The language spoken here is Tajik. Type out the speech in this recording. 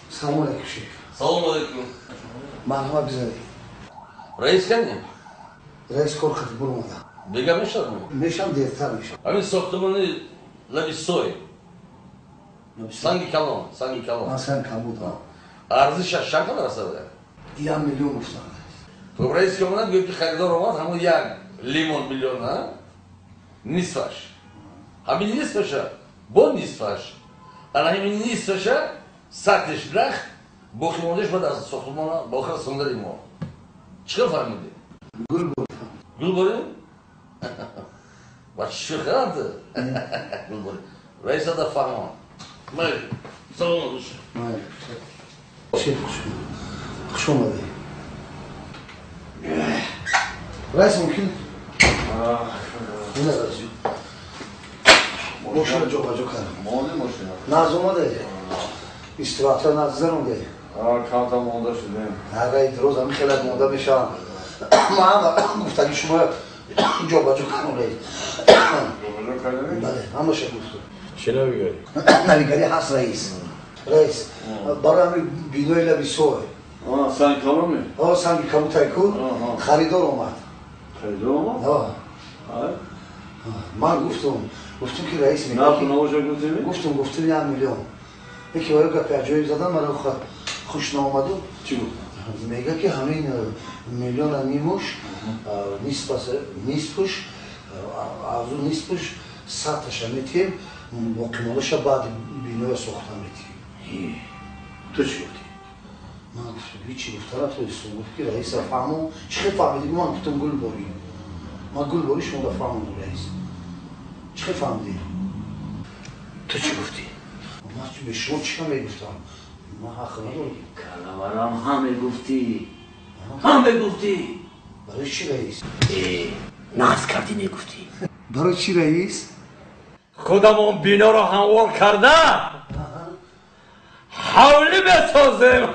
Selamünaleyküm şeyh. Selamünaleyküm. Merhaba bize. Reis kendi? Reis korkuttu bulmadı. Begamışlar mı? Meşam diye tarmışım. Hani soktuğunu la bir soy. Sanki kalon, sangi kalon. Sen kabuda. Arzı şaşan kadar aslında. Ya milyon usta. То reis kımına diyor ki xaridor olmaz ama ya limon milyon ha. Nisfaş. Ha bir nisfaşa. Bon nisfaş. Ana hemen nisfaşa satış bırak. Bu limondeş badar soktumana bakar sonunda limon. Çıkar fark mıydı? Gül bu. Gül boyu? Bak şu kadar. Gül boyu. Reis da farma. Hayır. Sağ olun. Hayır. Şey kuş olmadı. Reis mümkün. Bu ne reis? Boşuna çok acı karım. Molde boşuna. Nazım'a da İstivatı nazlar mı değil? Kanta molda şuradayım. هذا روزا من خلال موضة مشان معنا مفتاح شما جوبا جو كانوا لي Babacık kalemi. بله هم شيء قلت Şine bir gel. أنا قال لي حاس رئيس برا بينو إلى بيسوي Sen kalın mı? هو سامي كم تايكون خريدور وما Kaydı ama. ها Hayır. ما قفتم كي رئيس Ne yaptın olacak bu temi? قفتم يا مليون هيك ويبقى في عجوز زدان مرة خوش نامدو Çıkı. میگه که همین میلیون نیموش نیسپش از اون نیسپش 100 تاش میتیم مکملش بعد بینوی سوختن میتیم تو چی گفتی؟ من گفتم هیچی گفتم تو استون گفت که رئیس فهمو چی فهمیدی؟ من گفتم گل باری من گل باری شما دا فهمون رئیس چی فهمیدی؟ تو چی گفتی؟ من به شما چی میگفتم؟ ما حق ندارم کلمرام همه گفتی همه گفتی برای چی رئیس؟ ناز کردی نگفتی برای چی رئیس؟ خودمون بینا رو هموار کرده حولی بسازیم